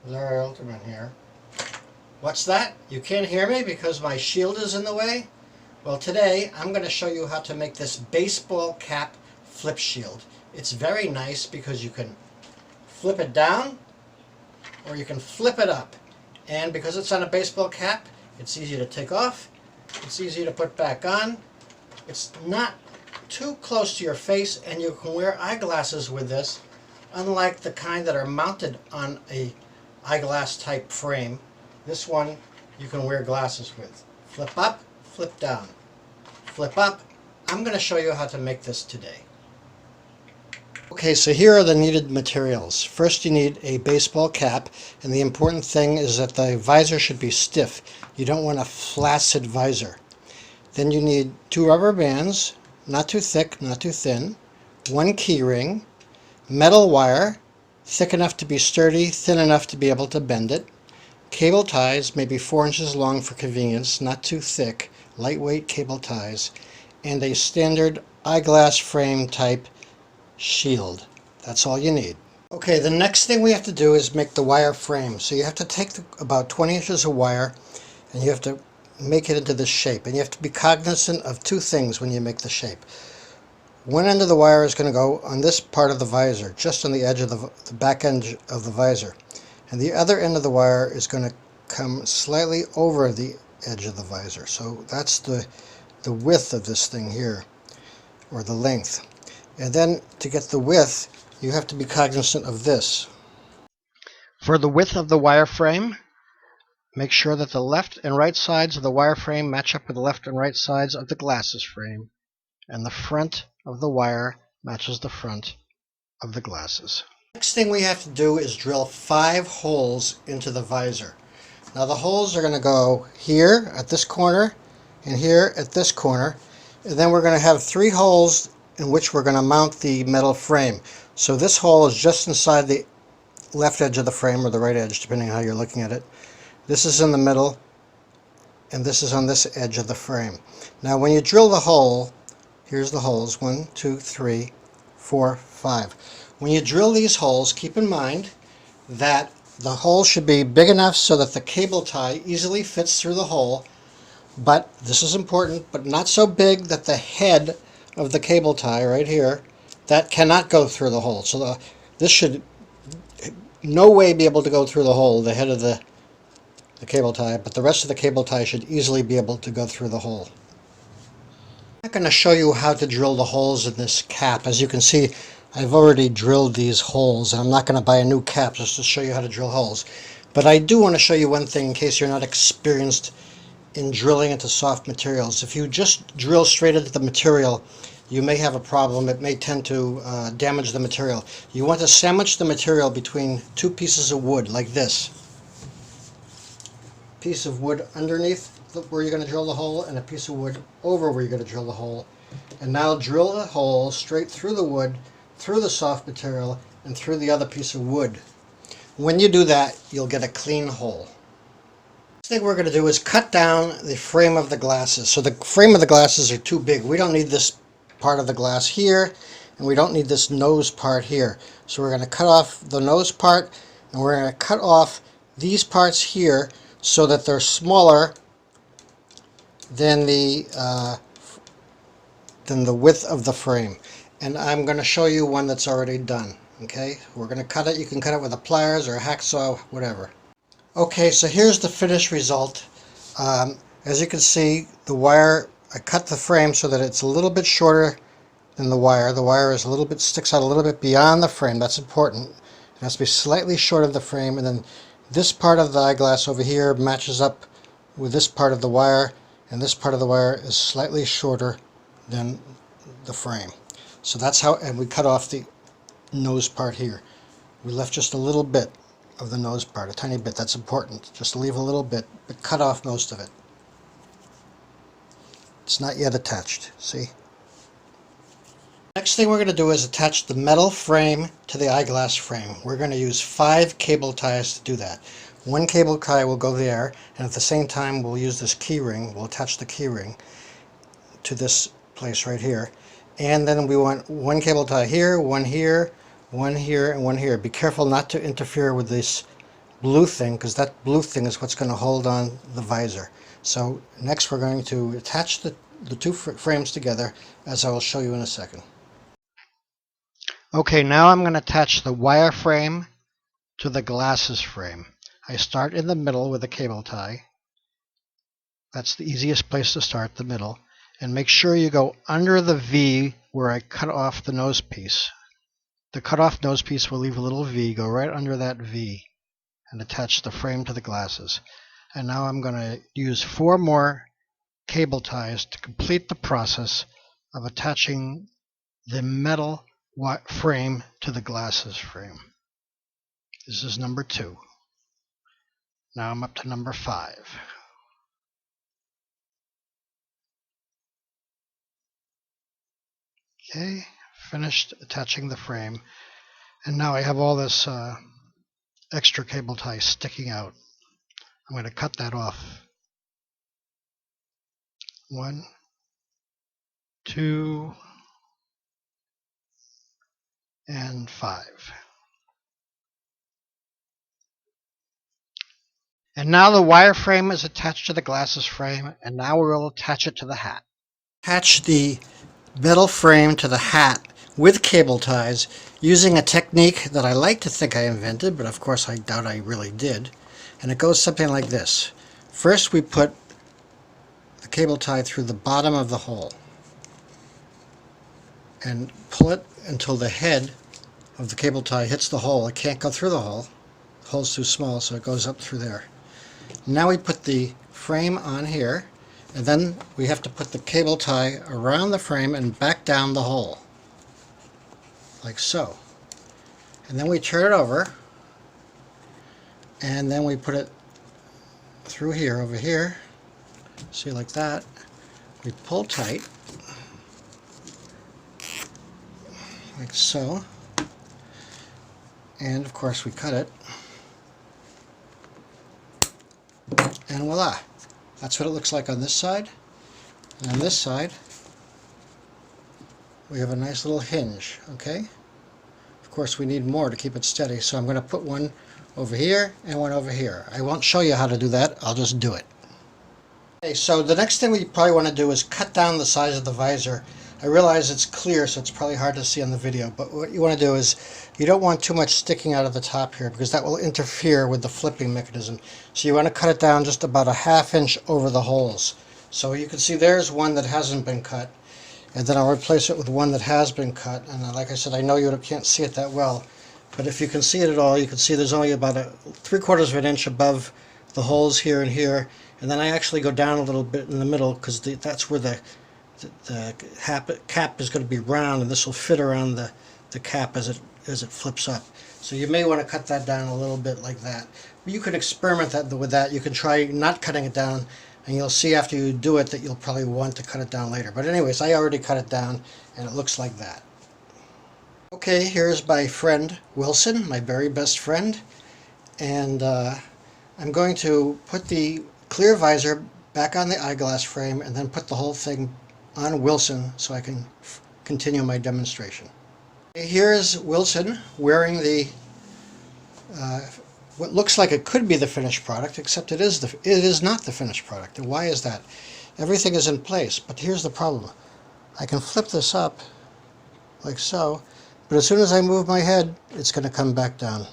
Larry Ulterman here. What's that? You can't hear me because my shield is in the way? Well, today I'm going to show you how to make this baseball cap flip shield. It's very nice because you can flip it down or you can flip it up. And because it's on a baseball cap, it's easy to take off. It's easy to put back on. It's not too close to your face, and you can wear eyeglasses with this, unlike the kind that are mounted on a eyeglass type frame. This one you can wear glasses with. Flip up, flip down. Flip up. I'm going to show you how to make this today. Okay, so here are the needed materials. First you need a baseball cap, and the important thing is that the visor should be stiff. You don't want a flaccid visor. Then you need 2 rubber bands, not too thick, not too thin, 1 key ring, metal wire, thick enough to be sturdy, thin enough to be able to bend it, cable ties, maybe 4 inches long for convenience, not too thick, lightweight cable ties, and a standard eyeglass frame type shield. That's all you need. Okay, the next thing we have to do is make the wire frame. So you have to take about 20 inches of wire and you have to make it into this shape. And you have to be cognizant of 2 things when you make the shape. One end of the wire is going to go on this part of the visor, just on the edge of the back end of the visor. And the other end of the wire is going to come slightly over the edge of the visor. So that's the width of this thing here, or the length. And then to get the width, you have to be cognizant of this. For the width of the wire frame, make sure that the left and right sides of the wire frame match up with the left and right sides of the glasses frame, and the front of the wire matches the front of the glasses. Next thing we have to do is drill 5 holes into the visor. Now the holes are going to go here at this corner and here at this corner, and then we're going to have 3 holes in which we're going to mount the metal frame. So this hole is just inside the left edge of the frame, or the right edge, depending on how you're looking at it. This is in the middle, and this is on this edge of the frame. Now when you drill the hole, here's the holes, 1, 2, 3, 4, 5. When you drill these holes, keep in mind that the hole should be big enough so that the cable tie easily fits through the hole, but this is important, but not so big that the head of the cable tie right here, that cannot go through the hole. So this should no way be able to go through the hole, the head of the cable tie, but the rest of the cable tie should easily be able to go through the hole. I'm not going to show you how to drill the holes in this cap. As you can see, I've already drilled these holes, and I'm not going to buy a new cap just to show you how to drill holes. But I do want to show you one thing in case you're not experienced in drilling into soft materials. If you just drill straight into the material, you may have a problem. It may tend to damage the material. You want to sandwich the material between 2 pieces of wood, like this. Piece of wood underneath where you're going to drill the hole, and a piece of wood over where you're going to drill the hole. And now drill the hole straight through the wood, through the soft material, and through the other piece of wood. When you do that, you'll get a clean hole. Next thing we're going to do is cut down the frame of the glasses. So the frame of the glasses are too big. We don't need this part of the glass here, and we don't need this nose part here. So we're going to cut off the nose part, and we're going to cut off these parts here so that they're smaller than the width of the frame. And I'm going to show you one that's already done. Okay, we're going to cut it. You can cut it with a pliers or a hacksaw, whatever. Okay, so here's the finished result. As you can see, the wire, I cut the frame so that it's a little bit shorter than the wire. The wire is sticks out a little bit beyond the frame. That's important. It has to be slightly short of the frame, and then this part of the eyeglass over here matches up with this part of the wire, and this part of the wire is slightly shorter than the frame. So that's how, and we cut off the nose part here. We left just a little bit of the nose part, a tiny bit. That's important. Just leave a little bit, but cut off most of it. It's not yet attached, see? Next thing we're going to do is attach the metal frame to the eyeglass frame. We're going to use 5 cable ties to do that. 1 cable tie will go there, and at the same time we'll use this key ring. We'll attach the key ring to this place right here. And then we want 1 cable tie here, 1 here, 1 here, and 1 here. Be careful not to interfere with this blue thing, because that blue thing is what's going to hold on the visor. So next we're going to attach the two frames together, as I will show you in a second. Okay, now I'm going to attach the wire frame to the glasses frame. I start in the middle with a cable tie. That's the easiest place to start, the middle. And make sure you go under the V where I cut off the nose piece. The cut off nose piece will leave a little V. Go right under that V and attach the frame to the glasses. And now I'm going to use 4 more cable ties to complete the process of attaching the metal frame to the glasses frame. This is number 2. Now I'm up to number 5. Okay, finished attaching the frame. And now I have all this extra cable tie sticking out. I'm going to cut that off. 1, 2, and 5. And now the wire frame is attached to the glasses frame, and now we'll attach it to the hat. Attach the metal frame to the hat with cable ties using a technique that I like to think I invented, but of course I doubt I really did. And it goes something like this. First we put the cable tie through the bottom of the hole and pull it until the head of the cable tie hits the hole. It can't go through the hole. The hole's too small, so it goes up through there. Now we put the frame on here, and then we have to put the cable tie around the frame and back down the hole, like so. And then we turn it over, and then we put it through here, over here, see, like that. We pull tight, like so, and of course we cut it, and voila! That's what it looks like on this side. And on this side, we have a nice little hinge, okay? Of course, we need more to keep it steady, so I'm going to put one over here and one over here. I won't show you how to do that, I'll just do it. Okay, so the next thing we probably want to do is cut down the size of the visor. I realize it's clear, so it's probably hard to see on the video, but what you want to do is you don't want too much sticking out of the top here because that will interfere with the flipping mechanism. So you want to cut it down just about a ½ inch over the holes. So you can see there's one that hasn't been cut, and then I'll replace it with one that has been cut. And like I said, I know you can't see it that well, but if you can see it at all, you can see there's only about a 3/4 of an inch above the holes here and here, and then I actually go down a little bit in the middle because that's where the cap is going to be round, and this will fit around the cap as it flips up. So you may want to cut that down a little bit like that. You can experiment with that. You can try not cutting it down, and you'll see after you do it that you'll probably want to cut it down later. But anyways, I already cut it down, and it looks like that. Okay, here's my friend Wilson, my very best friend, and I'm going to put the clear visor back on the eyeglass frame and then put the whole thing on Wilson so I can continue my demonstration. Here's Wilson wearing the what looks like it could be the finished product, except it is not the finished product. And why is that? Everything is in place, but here's the problem. I can flip this up like so, but as soon as I move my head, it's going to come back down.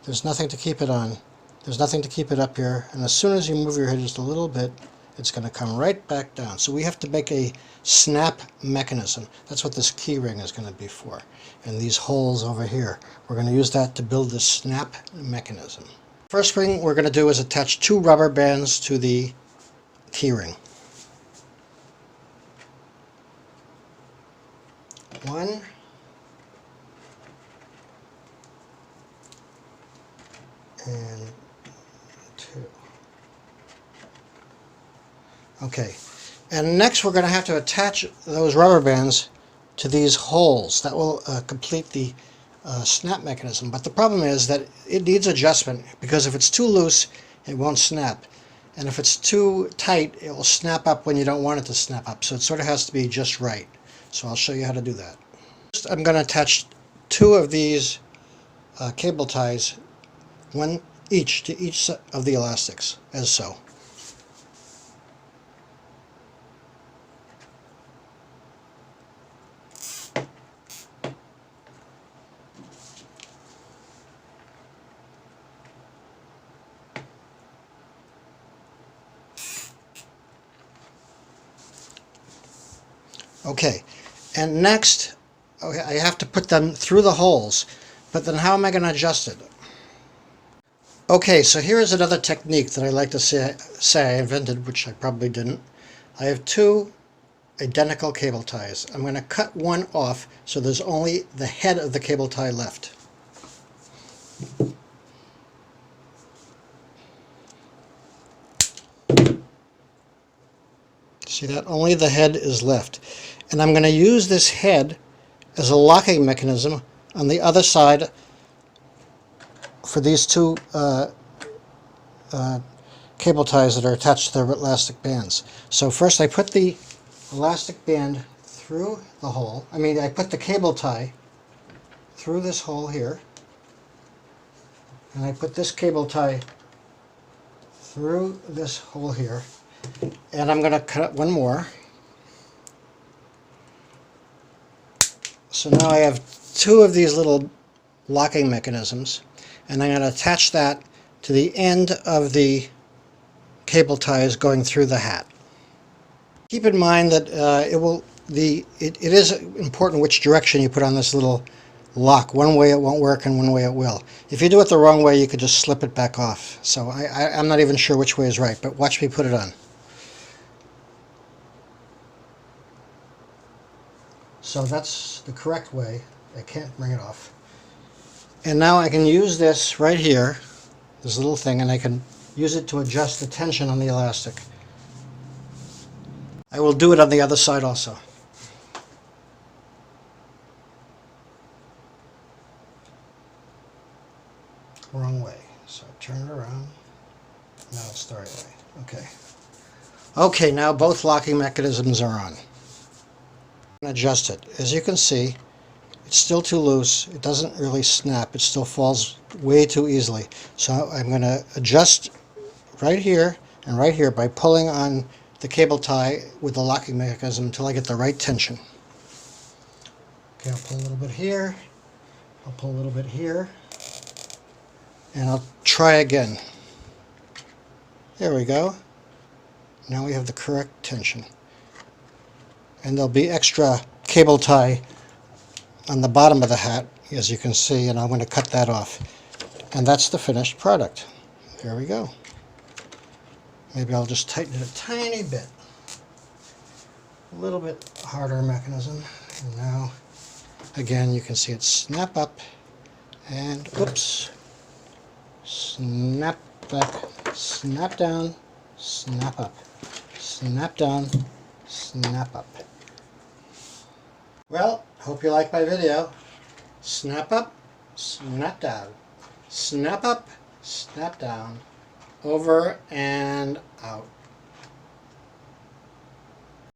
There's nothing to keep it on. There's nothing to keep it up here, and as soon as you move your head just a little bit, it's going to come right back down. So we have to make a snap mechanism. That's what this key ring is going to be for. And these holes over here, we're going to use that to build this snap mechanism. First thing we're going to do is attach 2 rubber bands to the key ring. 1, and 2. Okay, and next we're going to have to attach those rubber bands to these holes. That will complete the snap mechanism. But the problem is that it needs adjustment, because if it's too loose, it won't snap. And if it's too tight, it will snap up when you don't want it to snap up. So it sort of has to be just right. So I'll show you how to do that. First, I'm going to attach 2 of these cable ties, one to each of the elastics, as so. Okay, and next, okay, I have to put them through the holes, but then how am I going to adjust it? Okay, so here is another technique that I like to say I invented, which I probably didn't. I have two identical cable ties. I'm going to cut one off so there's only the head of the cable tie left. See that? Only the head is left. And I'm going to use this head as a locking mechanism on the other side for these two cable ties that are attached to their elastic bands. So first I put the elastic band through the hole. I put the cable tie through this hole here. And I put this cable tie through this hole here. And I'm going to cut one more. So now I have two of these little locking mechanisms, and I'm going to attach that to the end of the cable ties going through the hat. Keep in mind that it is important which direction you put on this little lock. One way it won't work and one way it will. If you do it the wrong way, you could just slip it back off. So I'm not even sure which way is right, but watch me put it on. So that's the correct way. I can't bring it off. And now I can use this right here, this little thing, and I can use it to adjust the tension on the elastic. I will do it on the other side also. Wrong way. So turn it around. Now it's the right way. Okay. Okay, now both locking mechanisms are on. Adjust it. As you can see, it's still too loose. It doesn't really snap. It still falls way too easily. So I'm going to adjust right here and right here by pulling on the cable tie with the locking mechanism until I get the right tension. Okay, I'll pull a little bit here. I'll pull a little bit here. And I'll try again. There we go. Now we have the correct tension. And there'll be extra cable tie on the bottom of the hat, as you can see, and I'm going to cut that off. And that's the finished product. There we go. Maybe I'll just tighten it a tiny bit. A little bit harder mechanism. And now, again, you can see it snap up and, oops, snap back, snap down, snap up, snap down, snap up. Well, hope you liked my video. Snap up, snap down, snap up, snap down, over and out.